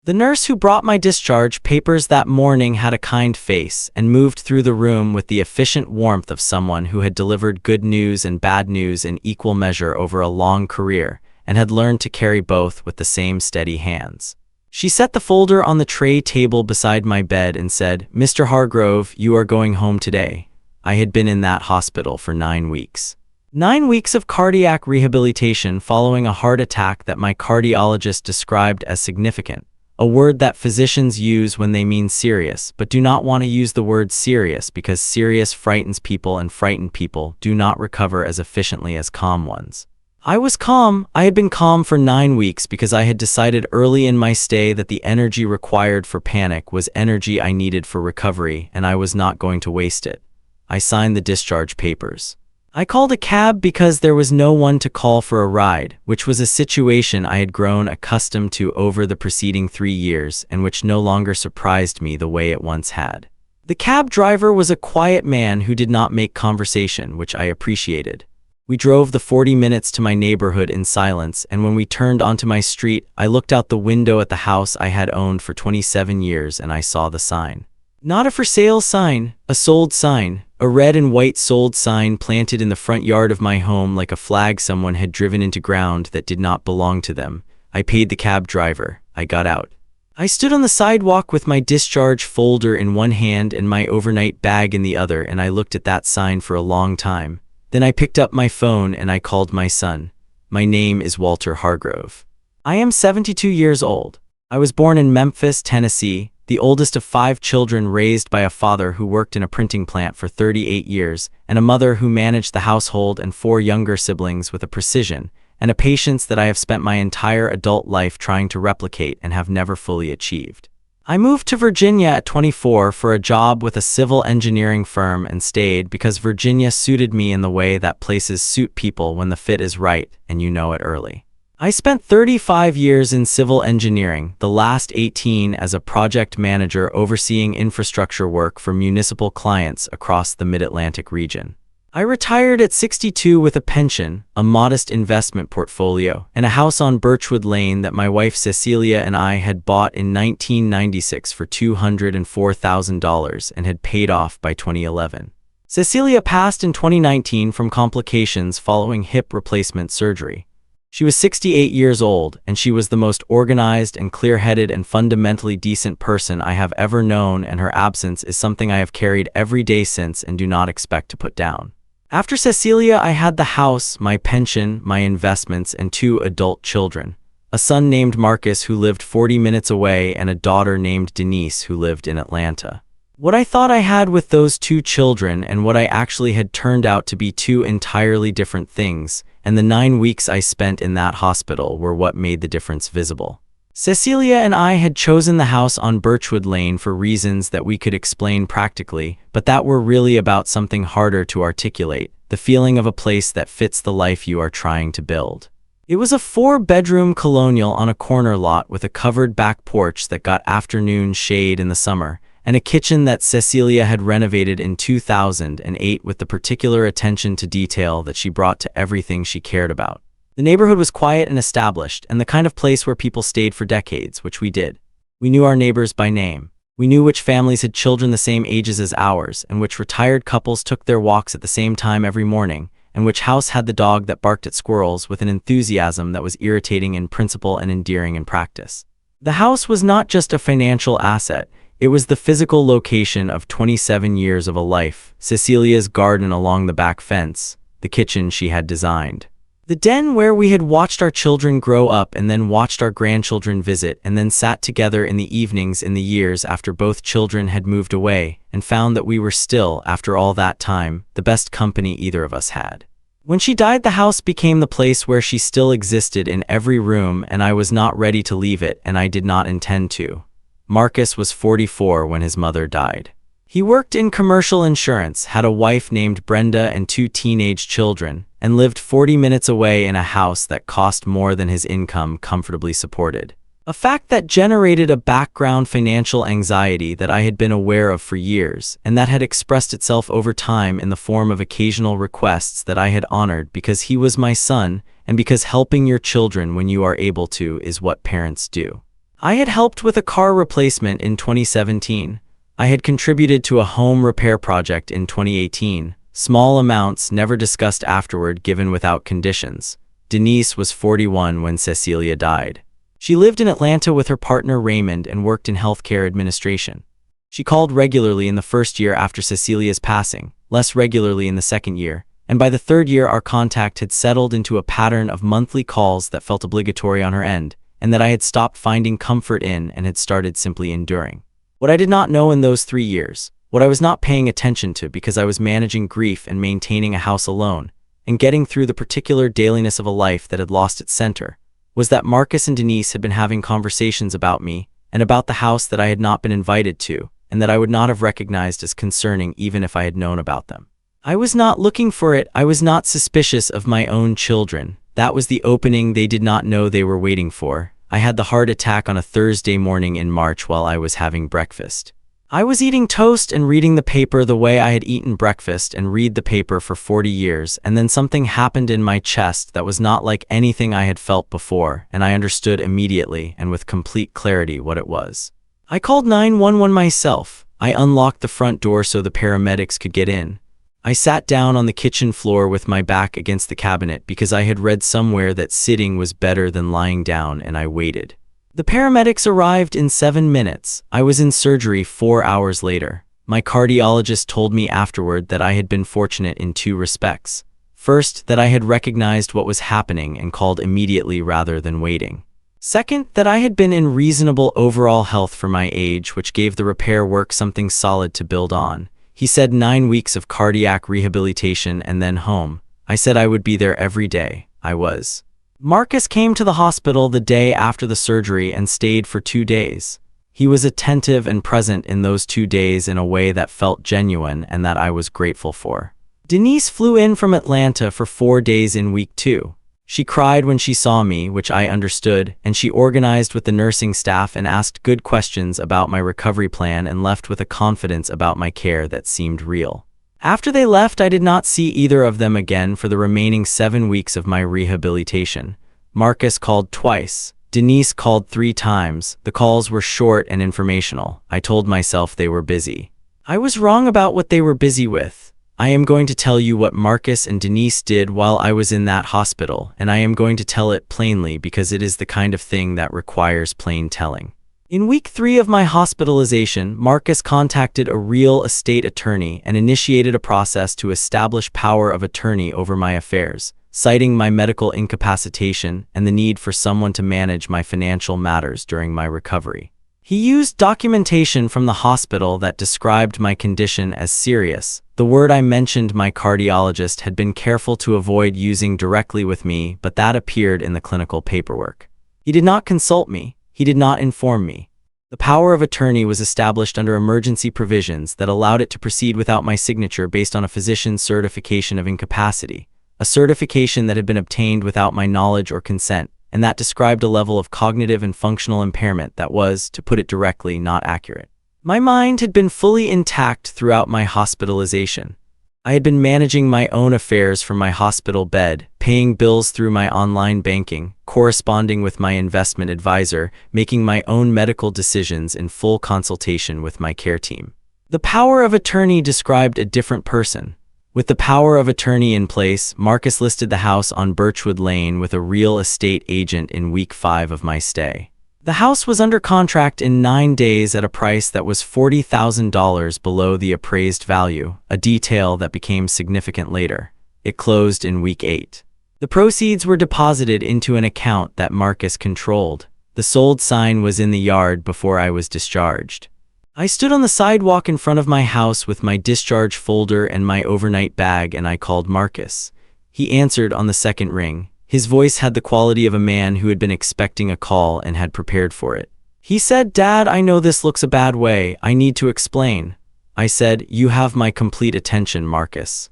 The nurse who brought my discharge papers that morning had a kind face and moved through the room with the efficient warmth of someone who had delivered good news and bad news in equal measure over a long career and had learned to carry both with the same steady hands. She set the folder on the tray table beside my bed and said, "Mr. Hargrove, you are going home today." I had been in that hospital for 9 weeks. 9 weeks of cardiac rehabilitation following a heart attack that my cardiologist described as significant, a word that physicians use when they mean serious, but do not want to use the word serious because serious frightens people and frightened people do not recover as efficiently as calm ones. I was calm. I had been calm for 9 weeks because I had decided early in my stay that the energy required for panic was energy I needed for recovery, and I was not going to waste it. I signed the discharge papers. I called a cab because there was no one to call for a ride, which was a situation I had grown accustomed to over the preceding 3 years and which no longer surprised me the way it once had. The cab driver was a quiet man who did not make conversation, which I appreciated. We drove the 40 minutes to my neighborhood in silence, and when we turned onto my street, I looked out the window at the house I had owned for 27 years and I saw the sign. Not a for sale sign, a sold sign, a red and white sold sign planted in the front yard of my home like a flag someone had driven into ground that did not belong to them. I paid the cab driver. I got out. I stood on the sidewalk with my discharge folder in one hand and my overnight bag in the other, and I looked at that sign for a long time. Then I picked up my phone and I called my son. My name is Walter Hargrove. I am 72 years old. I was born in Memphis, Tennessee, the oldest of 5 children raised by a father who worked in a printing plant for 38 years, and a mother who managed the household and 4 younger siblings with a precision and a patience that I have spent my entire adult life trying to replicate and have never fully achieved. I moved to Virginia at 24 for a job with a civil engineering firm and stayed because Virginia suited me in the way that places suit people when the fit is right and you know it early. I spent 35 years in civil engineering, the last 18 as a project manager overseeing infrastructure work for municipal clients across the Mid-Atlantic region. I retired at 62 with a pension, a modest investment portfolio, and a house on Birchwood Lane that my wife Cecilia and I had bought in 1996 for $204,000 and had paid off by 2011. Cecilia passed in 2019 from complications following hip replacement surgery. She was 68 years old, and she was the most organized and clear-headed and fundamentally decent person I have ever known, and her absence is something I have carried every day since and do not expect to put down. After Cecilia, I had the house, my pension, my investments, and 2 adult children. A son named Marcus who lived 40 minutes away and a daughter named Denise who lived in Atlanta. What I thought I had with those 2 children and what I actually had turned out to be 2 entirely different things, and the 9 weeks I spent in that hospital were what made the difference visible. Cecilia and I had chosen the house on Birchwood Lane for reasons that we could explain practically, but that were really about something harder to articulate, the feeling of a place that fits the life you are trying to build. It was a 4-bedroom colonial on a corner lot with a covered back porch that got afternoon shade in the summer, and a kitchen that Cecilia had renovated in 2008 with the particular attention to detail that she brought to everything she cared about. The neighborhood was quiet and established, and the kind of place where people stayed for decades, which we did. We knew our neighbors by name. We knew which families had children the same ages as ours, and which retired couples took their walks at the same time every morning, and which house had the dog that barked at squirrels with an enthusiasm that was irritating in principle and endearing in practice. The house was not just a financial asset. It was the physical location of 27 years of a life, Cecilia's garden along the back fence, the kitchen she had designed, the den where we had watched our children grow up and then watched our grandchildren visit and then sat together in the evenings in the years after both children had moved away and found that we were still, after all that time, the best company either of us had. When she died, the house became the place where she still existed in every room, and I was not ready to leave it, and I did not intend to. Marcus was 44 when his mother died. He worked in commercial insurance, had a wife named Brenda and 2 teenage children, and lived 40 minutes away in a house that cost more than his income comfortably supported. A fact that generated a background financial anxiety that I had been aware of for years, and that had expressed itself over time in the form of occasional requests that I had honored because he was my son, and because helping your children when you are able to is what parents do. I had helped with a car replacement in 2017. I had contributed to a home repair project in 2018. Small amounts never discussed afterward, given without conditions. Denise was 41 when Cecilia died. She lived in Atlanta with her partner Raymond and worked in healthcare administration. She called regularly in the first year after Cecilia's passing, less regularly in the second year, and by the third year our contact had settled into a pattern of monthly calls that felt obligatory on her end, and that I had stopped finding comfort in and had started simply enduring. What I did not know in those 3 years, what I was not paying attention to because I was managing grief and maintaining a house alone, and getting through the particular dailiness of a life that had lost its center, was that Marcus and Denise had been having conversations about me and about the house that I had not been invited to, and that I would not have recognized as concerning even if I had known about them. I was not looking for it. I was not suspicious of my own children. That was the opening they did not know they were waiting for. I had the heart attack on a Thursday morning in March while I was having breakfast. I was eating toast and reading the paper the way I had eaten breakfast and read the paper for 40 years, and then something happened in my chest that was not like anything I had felt before, and I understood immediately and with complete clarity what it was. I called 911 myself. I unlocked the front door so the paramedics could get in. I sat down on the kitchen floor with my back against the cabinet because I had read somewhere that sitting was better than lying down, and I waited. The paramedics arrived in 7 minutes. I was in surgery 4 hours later. My cardiologist told me afterward that I had been fortunate in 2 respects. First, that I had recognized what was happening and called immediately rather than waiting. Second, that I had been in reasonable overall health for my age, which gave the repair work something solid to build on. He said 9 weeks of cardiac rehabilitation and then home. I said I would be there every day. I was. Marcus came to the hospital the day after the surgery and stayed for 2 days. He was attentive and present in those 2 days in a way that felt genuine and that I was grateful for. Denise flew in from Atlanta for 4 days in week 2. She cried when she saw me, which I understood, and she organized with the nursing staff and asked good questions about my recovery plan and left with a confidence about my care that seemed real. After they left, I did not see either of them again for the remaining 7 weeks of my rehabilitation. Marcus called twice. Denise called 3 times. The calls were short and informational. I told myself they were busy. I was wrong about what they were busy with. I am going to tell you what Marcus and Denise did while I was in that hospital, and I am going to tell it plainly because it is the kind of thing that requires plain telling. In week 3 of my hospitalization, Marcus contacted a real estate attorney and initiated a process to establish power of attorney over my affairs, citing my medical incapacitation and the need for someone to manage my financial matters during my recovery. He used documentation from the hospital that described my condition as serious. The word I mentioned my cardiologist had been careful to avoid using directly with me, but that appeared in the clinical paperwork. He did not consult me. He did not inform me. The power of attorney was established under emergency provisions that allowed it to proceed without my signature based on a physician's certification of incapacity, a certification that had been obtained without my knowledge or consent, and that described a level of cognitive and functional impairment that was, to put it directly, not accurate. My mind had been fully intact throughout my hospitalization. I had been managing my own affairs from my hospital bed, paying bills through my online banking, corresponding with my investment advisor, making my own medical decisions in full consultation with my care team. The power of attorney described a different person. With the power of attorney in place, Marcus listed the house on Birchwood Lane with a real estate agent in week 5 of my stay. The house was under contract in 9 days at a price that was $40,000 below the appraised value, a detail that became significant later. It closed in week 8. The proceeds were deposited into an account that Marcus controlled. The sold sign was in the yard before I was discharged. I stood on the sidewalk in front of my house with my discharge folder and my overnight bag, and I called Marcus. He answered on the second ring. His voice had the quality of a man who had been expecting a call and had prepared for it. He said, "Dad, I know this looks a bad way. I need to explain." I said, "You have my complete attention, Marcus."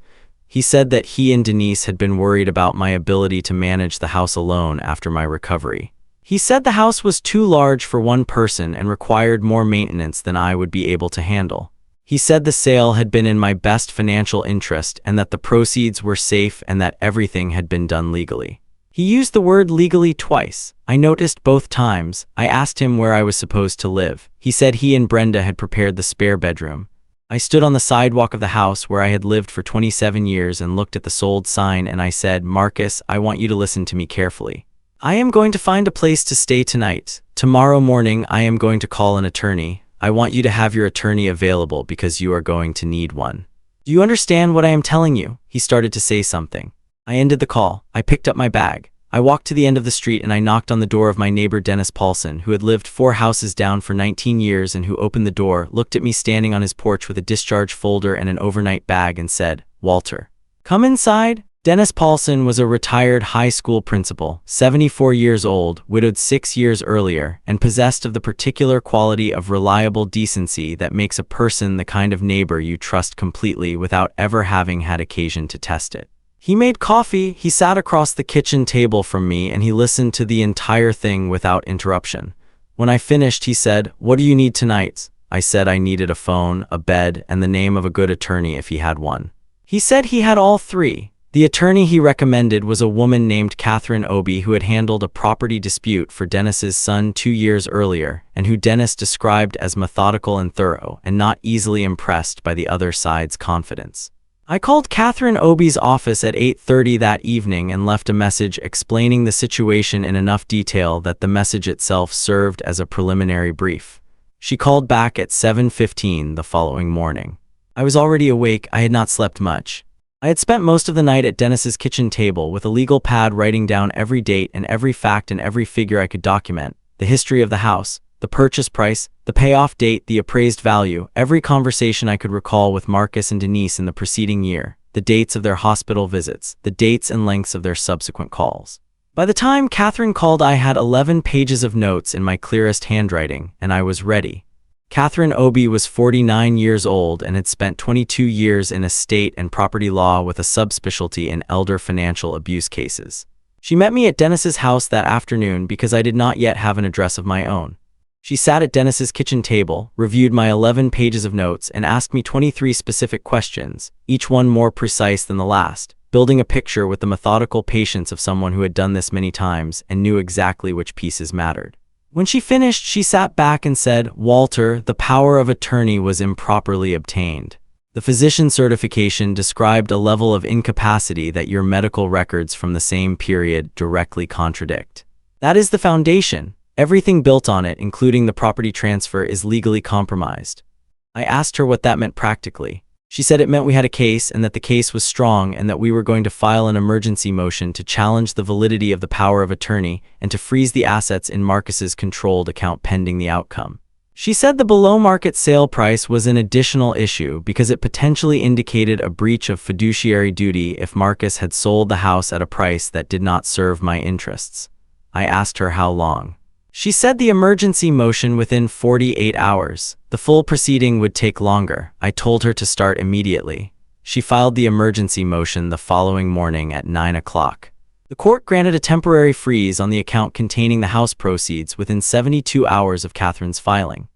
He said that he and Denise had been worried about my ability to manage the house alone after my recovery. He said the house was too large for one person and required more maintenance than I would be able to handle. He said the sale had been in my best financial interest and that the proceeds were safe and that everything had been done legally. He used the word legally twice. I noticed both times. I asked him where I was supposed to live. He said he and Brenda had prepared the spare bedroom. I stood on the sidewalk of the house where I had lived for 27 years and looked at the sold sign, and I said, "Marcus, I want you to listen to me carefully. I am going to find a place to stay tonight. Tomorrow morning I am going to call an attorney. I want you to have your attorney available because you are going to need one. Do you understand what I am telling you?" He started to say something. I ended the call. I picked up my bag. I walked to the end of the street and I knocked on the door of my neighbor Dennis Paulson, who had lived 4 houses down for 19 years, and who opened the door, looked at me standing on his porch with a discharge folder and an overnight bag, and said, "Walter, come inside." Dennis Paulson was a retired high school principal, 74 years old, widowed 6 years earlier, and possessed of the particular quality of reliable decency that makes a person the kind of neighbor you trust completely without ever having had occasion to test it. He made coffee, he sat across the kitchen table from me, and he listened to the entire thing without interruption. When I finished, he said, "What do you need tonight?" I said I needed a phone, a bed, and the name of a good attorney if he had one. He said he had all 3. The attorney he recommended was a woman named Catherine Obi, who had handled a property dispute for Dennis's son 2 years earlier, and who Dennis described as methodical and thorough, and not easily impressed by the other side's confidence. I called Catherine Obi's office at 8:30 that evening and left a message explaining the situation in enough detail that the message itself served as a preliminary brief. She called back at 7:15 the following morning. I was already awake. I had not slept much. I had spent most of the night at Dennis's kitchen table with a legal pad, writing down every date and every fact and every figure I could document: the history of the house, the purchase price, the payoff date, the appraised value, every conversation I could recall with Marcus and Denise in the preceding year, the dates of their hospital visits, the dates and lengths of their subsequent calls. By the time Catherine called, I had 11 pages of notes in my clearest handwriting, and I was ready. Catherine Obi was 49 years old and had spent 22 years in estate and property law with a subspecialty in elder financial abuse cases. She met me at Dennis's house that afternoon because I did not yet have an address of my own. She sat at Dennis's kitchen table, reviewed my 11 pages of notes, and asked me 23 specific questions, each one more precise than the last, building a picture with the methodical patience of someone who had done this many times and knew exactly which pieces mattered. When she finished, she sat back and said, "Walter, the power of attorney was improperly obtained. The physician certification described a level of incapacity that your medical records from the same period directly contradict. That is the foundation. Everything built on it, including the property transfer, is legally compromised." I asked her what that meant practically. She said it meant we had a case, and that the case was strong, and that we were going to file an emergency motion to challenge the validity of the power of attorney and to freeze the assets in Marcus's controlled account pending the outcome. She said the below-market sale price was an additional issue because it potentially indicated a breach of fiduciary duty if Marcus had sold the house at a price that did not serve my interests. I asked her how long. She said the emergency motion within 48 hours. The full proceeding would take longer. I told her to start immediately. She filed the emergency motion the following morning at 9 o'clock. The court granted a temporary freeze on the account containing the house proceeds within 72 hours of Catherine's filing.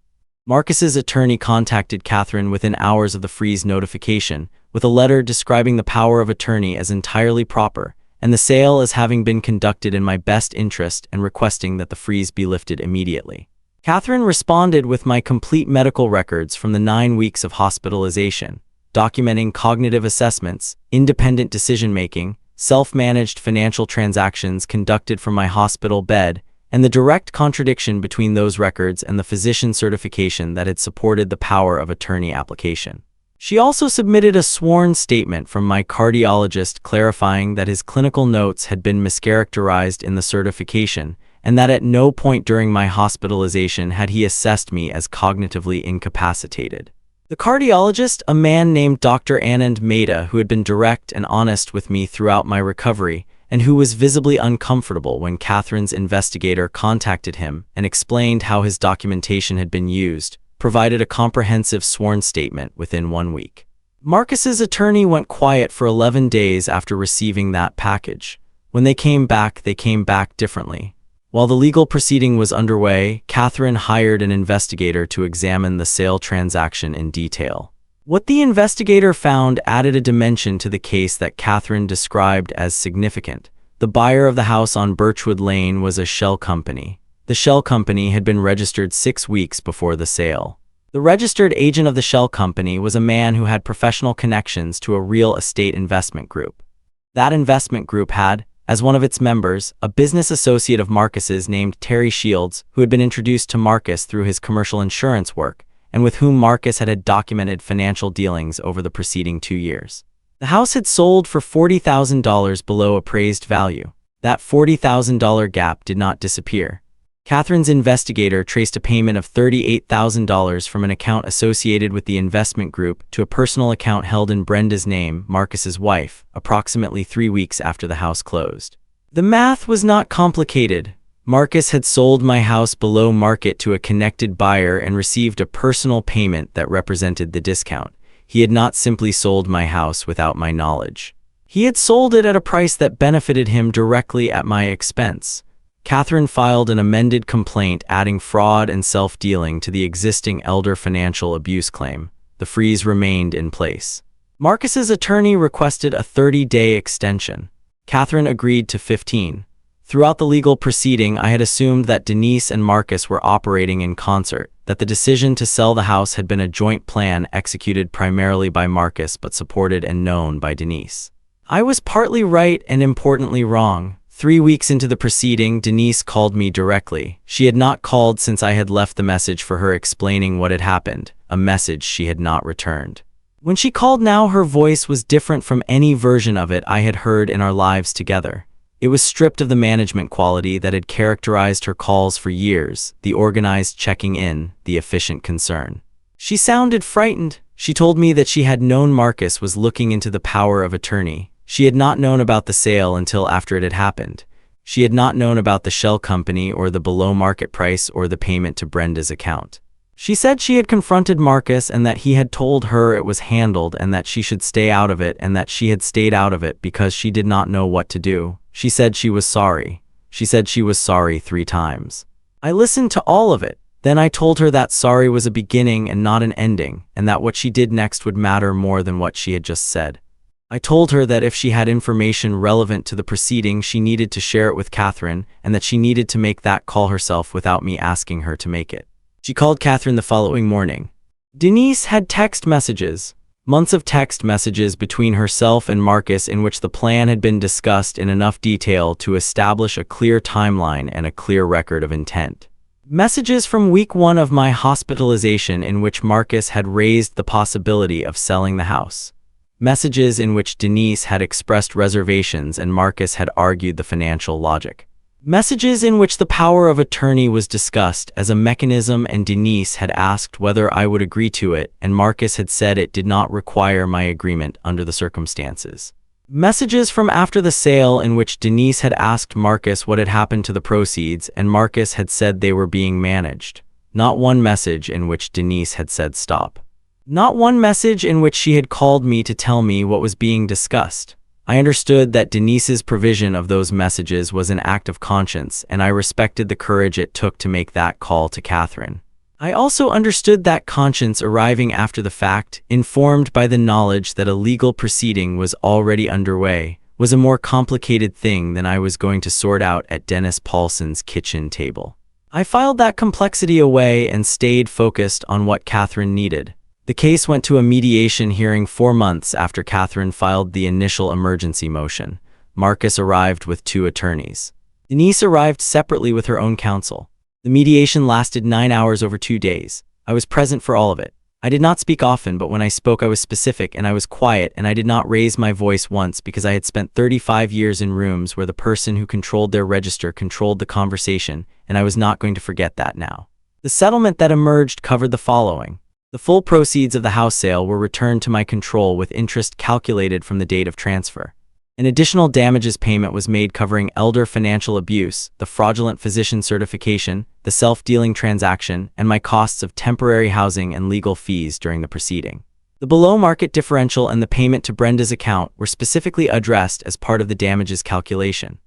Marcus's attorney contacted Catherine within hours of the freeze notification with a letter describing the power of attorney as entirely proper and the sale as having been conducted in my best interest, and requesting that the freeze be lifted immediately. Catherine responded with my complete medical records from the 9 weeks of hospitalization, documenting cognitive assessments, independent decision-making, self-managed financial transactions conducted from my hospital bed, and the direct contradiction between those records and the physician certification that had supported the power of attorney application. She also submitted a sworn statement from my cardiologist clarifying that his clinical notes had been mischaracterized in the certification, and that at no point during my hospitalization had he assessed me as cognitively incapacitated. The cardiologist, a man named Dr. Anand Mehta, who had been direct and honest with me throughout my recovery, and who was visibly uncomfortable when Catherine's investigator contacted him and explained how his documentation had been used, provided a comprehensive sworn statement within 1 week. Marcus's attorney went quiet for 11 days after receiving that package. When they came back differently. While the legal proceeding was underway, Catherine hired an investigator to examine the sale transaction in detail. What the investigator found added a dimension to the case that Catherine described as significant, The buyer of the house on Birchwood Lane was a shell company. The shell company had been registered 6 weeks before the sale. The registered agent of the shell company was a man who had professional connections to a real estate investment group. That investment group had, as one of its members, a business associate of Marcus's named Terry Shields, who had been introduced to Marcus through his commercial insurance work, and with whom Marcus had documented financial dealings over the preceding 2 years. The house had sold for $40,000 below appraised value. That $40,000 gap did not disappear. Catherine's investigator traced a payment of $38,000 from an account associated with the investment group to a personal account held in Brenda's name, Marcus's wife, approximately 3 weeks after the house closed. The math was not complicated. Marcus had sold my house below market to a connected buyer and received a personal payment that represented the discount. He had not simply sold my house without my knowledge. He had sold it at a price that benefited him directly at my expense. Catherine filed an amended complaint adding fraud and self-dealing to the existing elder financial abuse claim. The freeze remained in place. Marcus's attorney requested a 30-day extension. Catherine agreed to 15. Throughout the legal proceeding, I had assumed that Denise and Marcus were operating in concert, that the decision to sell the house had been a joint plan executed primarily by Marcus but supported and known by Denise. I was partly right and importantly wrong. 3 weeks into the proceeding, Denise called me directly. She had not called since I had left the message for her explaining what had happened, a message she had not returned. When she called now, her voice was different from any version of it I had heard in our lives together. It was stripped of the management quality that had characterized her calls for years, the organized checking in, the efficient concern. She sounded frightened. She told me that she had known Marcus was looking into the power of attorney. She had not known about the sale until after it had happened. She had not known about the shell company or the below market price or the payment to Brenda's account. She said she had confronted Marcus and that he had told her it was handled and that she should stay out of it and that she had stayed out of it because she did not know what to do. She said she was sorry. She said she was sorry 3 times. I listened to all of it. Then I told her that sorry was a beginning and not an ending, and that what she did next would matter more than what she had just said. I told her that if she had information relevant to the proceeding, she needed to share it with Catherine, and that she needed to make that call herself without me asking her to make it. She called Catherine the following morning. Denise had text messages, months of text messages between herself and Marcus in which the plan had been discussed in enough detail to establish a clear timeline and a clear record of intent. Messages from week 1 of my hospitalization in which Marcus had raised the possibility of selling the house. Messages in which Denise had expressed reservations and Marcus had argued the financial logic. Messages in which the power of attorney was discussed as a mechanism and Denise had asked whether I would agree to it and Marcus had said it did not require my agreement under the circumstances. Messages from after the sale in which Denise had asked Marcus what had happened to the proceeds and Marcus had said they were being managed. Not one message in which Denise had said stop. Not one message in which she had called me to tell me what was being discussed. I understood that Denise's provision of those messages was an act of conscience, and I respected the courage it took to make that call to Catherine. I also understood that conscience arriving after the fact, informed by the knowledge that a legal proceeding was already underway, was a more complicated thing than I was going to sort out at Dennis Paulson's kitchen table. I filed that complexity away and stayed focused on what Catherine needed. The case went to a mediation hearing 4 months after Catherine filed the initial emergency motion. Marcus arrived with 2 attorneys. Denise arrived separately with her own counsel. The mediation lasted 9 hours over 2 days. I was present for all of it. I did not speak often, but when I spoke I was specific and I was quiet and I did not raise my voice once because I had spent 35 years in rooms where the person who controlled their register controlled the conversation, and I was not going to forget that now. The settlement that emerged covered the following. The full proceeds of the house sale were returned to my control with interest calculated from the date of transfer. An additional damages payment was made covering elder financial abuse, the fraudulent physician certification, the self-dealing transaction, and my costs of temporary housing and legal fees during the proceeding. The below-market differential and the payment to Brenda's account were specifically addressed as part of the damages calculation.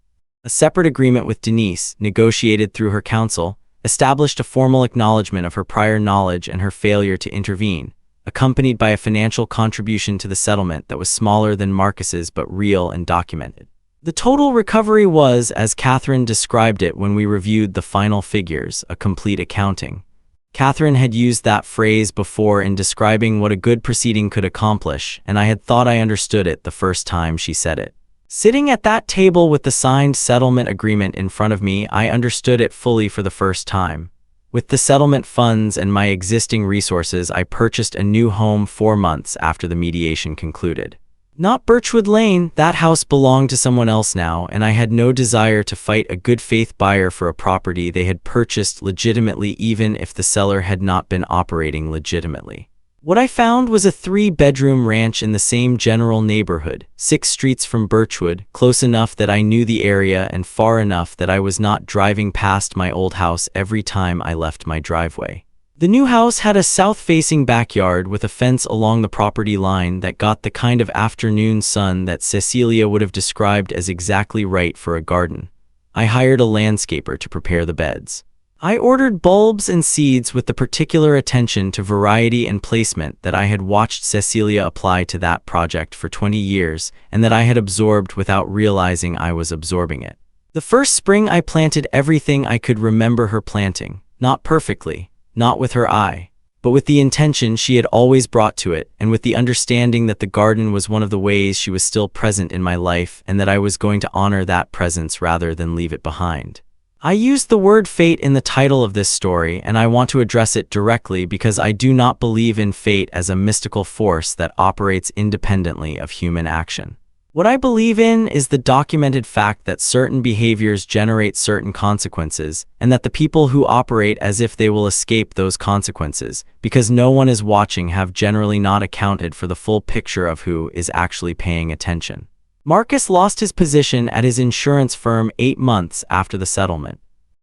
A separate agreement with Denise, negotiated through her counsel, established a formal acknowledgement of her prior knowledge and her failure to intervene, accompanied by a financial contribution to the settlement that was smaller than Marcus's but real and documented. The total recovery was, as Catherine described it when we reviewed the final figures, a complete accounting. Catherine had used that phrase before in describing what a good proceeding could accomplish, and I had thought I understood it the first time she said it. Sitting at that table with the signed settlement agreement in front of me, I understood it fully for the first time. With the settlement funds and my existing resources, I purchased a new home 4 months after the mediation concluded. Not Birchwood Lane, that house belonged to someone else now, and I had no desire to fight a good-faith buyer for a property they had purchased legitimately, even if the seller had not been operating legitimately. What I found was a 3-bedroom ranch in the same general neighborhood, 6 streets from Birchwood, close enough that I knew the area and far enough that I was not driving past my old house every time I left my driveway. The new house had a south-facing backyard with a fence along the property line that got the kind of afternoon sun that Cecilia would have described as exactly right for a garden. I hired a landscaper to prepare the beds. I ordered bulbs and seeds with the particular attention to variety and placement that I had watched Cecilia apply to that project for 20 years and that I had absorbed without realizing I was absorbing it. The first spring I planted everything I could remember her planting, not perfectly, not with her eye, but with the intention she had always brought to it, and with the understanding that the garden was one of the ways she was still present in my life and that I was going to honor that presence rather than leave it behind. I used the word fate in the title of this story, and I want to address it directly because I do not believe in fate as a mystical force that operates independently of human action. What I believe in is the documented fact that certain behaviors generate certain consequences, and that the people who operate as if they will escape those consequences, because no one is watching, have generally not accounted for the full picture of who is actually paying attention. Marcus lost his position at his insurance firm 8 months after the settlement.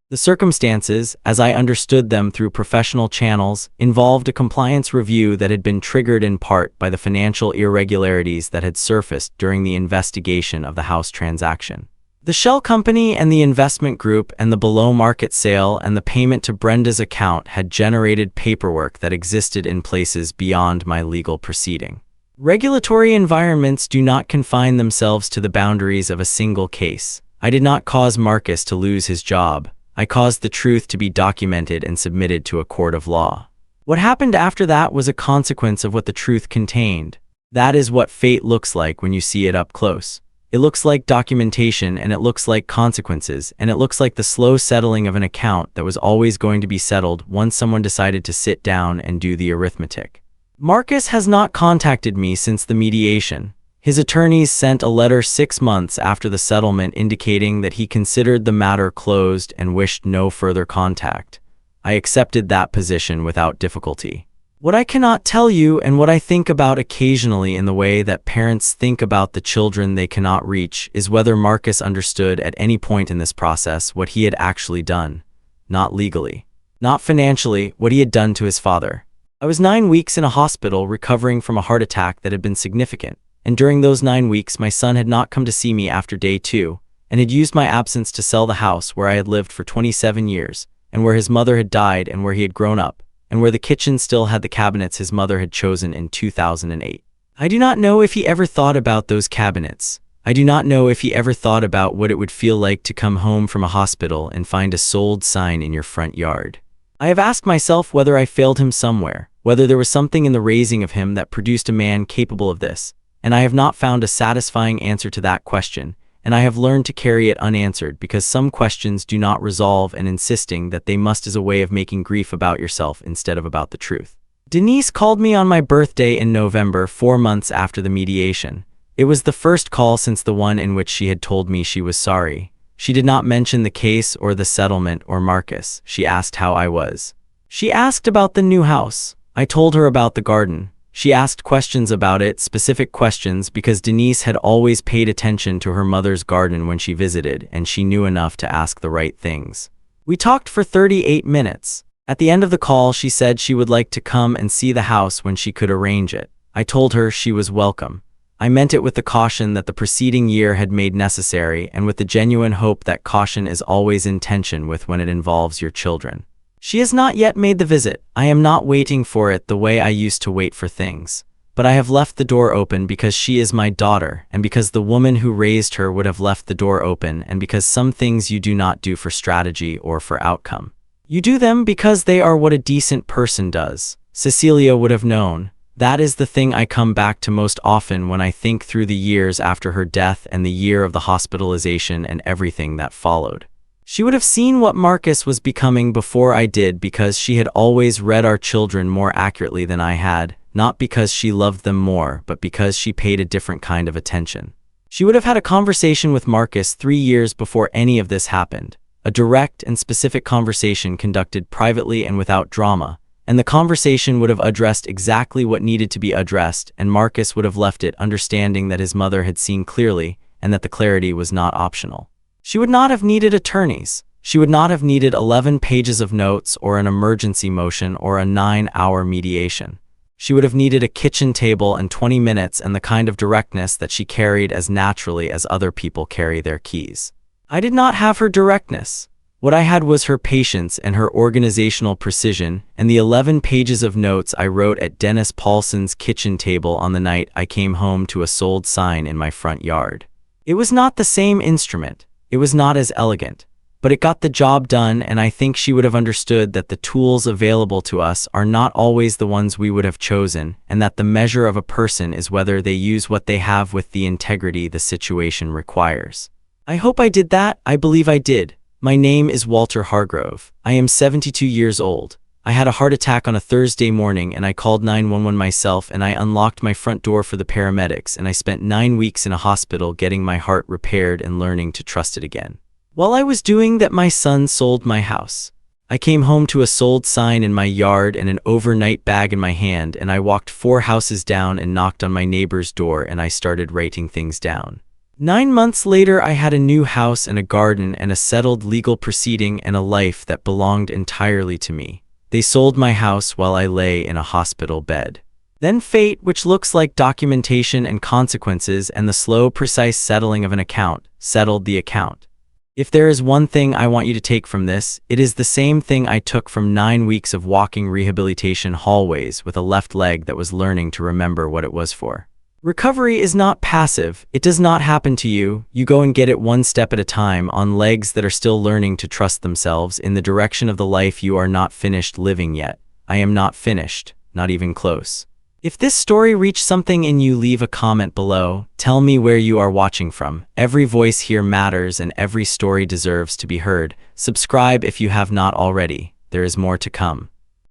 The circumstances, as I understood them through professional channels, involved a compliance review that had been triggered in part by the financial irregularities that had surfaced during the investigation of the house transaction. The shell company and the investment group and the below-market sale and the payment to Brenda's account had generated paperwork that existed in places beyond my legal proceeding. Regulatory environments do not confine themselves to the boundaries of a single case. I did not cause Marcus to lose his job. I caused the truth to be documented and submitted to a court of law. What happened after that was a consequence of what the truth contained. That is what fate looks like when you see it up close. It looks like documentation, and it looks like consequences, and it looks like the slow settling of an account that was always going to be settled once someone decided to sit down and do the arithmetic. Marcus has not contacted me since the mediation. His attorneys sent a letter 6 months after the settlement indicating that he considered the matter closed and wished no further contact. I accepted that position without difficulty. What I cannot tell you, and what I think about occasionally in the way that parents think about the children they cannot reach, is whether Marcus understood at any point in this process what he had actually done. Not legally. Not financially, what he had done to his father. I was 9 weeks in a hospital recovering from a heart attack that had been significant. And during those 9 weeks, my son had not come to see me after day 2, and had used my absence to sell the house where I had lived for 27 years, and where his mother had died and where he had grown up, and where the kitchen still had the cabinets his mother had chosen in 2008. I do not know if he ever thought about those cabinets. I do not know if he ever thought about what it would feel like to come home from a hospital and find a sold sign in your front yard. I have asked myself whether I failed him somewhere, whether there was something in the raising of him that produced a man capable of this. And I have not found a satisfying answer to that question, and I have learned to carry it unanswered because some questions do not resolve, and insisting that they must is a way of making grief about yourself instead of about the truth. Denise called me on my birthday in November, 4 months after the mediation. It was the first call since the one in which she had told me she was sorry. She did not mention the case or the settlement or Marcus. She asked how I was. She asked about the new house. I told her about the garden. She asked questions about it, specific questions, because Denise had always paid attention to her mother's garden when she visited, and she knew enough to ask the right things. We talked for 38 minutes. At the end of the call, she said she would like to come and see the house when she could arrange it. I told her she was welcome. I meant it with the caution that the preceding year had made necessary, and with the genuine hope that caution is always in tension with when it involves your children. She has not yet made the visit. I am not waiting for it the way I used to wait for things. but I have left the door open because she is my daughter, and because the woman who raised her would have left the door open, and because some things you do not do for strategy or for outcome. You do them because they are what a decent person does. Cecilia would have known. That is the thing I come back to most often when I think through the years after her death and the year of the hospitalization and everything that followed. She would have seen what Marcus was becoming before I did, because she had always read our children more accurately than I had, not because she loved them more, but because she paid a different kind of attention. She would have had a conversation with Marcus 3 years before any of this happened, a direct and specific conversation conducted privately and without drama, and the conversation would have addressed exactly what needed to be addressed, and Marcus would have left it understanding that his mother had seen clearly and that the clarity was not optional. She would not have needed attorneys. She would not have needed 11 pages of notes or an emergency motion or a 9-hour mediation. She would have needed a kitchen table and 20 minutes and the kind of directness that she carried as naturally as other people carry their keys. I did not have her directness. What I had was her patience and her organizational precision, and the 11 pages of notes I wrote at Dennis Paulson's kitchen table on the night I came home to a sold sign in my front yard. It was not the same instrument. It was not as elegant, but it got the job done, and I think she would have understood that the tools available to us are not always the ones we would have chosen, and that the measure of a person is whether they use what they have with the integrity the situation requires. I hope I did that. I believe I did. My name is Walter Hargrove. I am 72 years old. I had a heart attack on a Thursday morning, and I called 911 myself, and I unlocked my front door for the paramedics, and I spent 9 weeks in a hospital getting my heart repaired and learning to trust it again. While I was doing that, my son sold my house. I came home to a sold sign in my yard and an overnight bag in my hand, and I walked 4 houses down and knocked on my neighbor's door, and I started writing things down. 9 months later, I had a new house and a garden and a settled legal proceeding and a life that belonged entirely to me. They sold my house while I lay in a hospital bed. Then fate, which looks like documentation and consequences and the slow, precise settling of an account, settled the account. If there is one thing I want you to take from this, it is the same thing I took from 9 weeks of walking rehabilitation hallways with a left leg that was learning to remember what it was for. Recovery is not passive. It does not happen to you. You go and get it one step at a time on legs that are still learning to trust themselves in the direction of the life you are not finished living yet. I am not finished, not even close. If this story reached something in you, leave a comment below. Tell me where you are watching from. Every voice here matters and every story deserves to be heard. Subscribe if you have not already. There is more to come.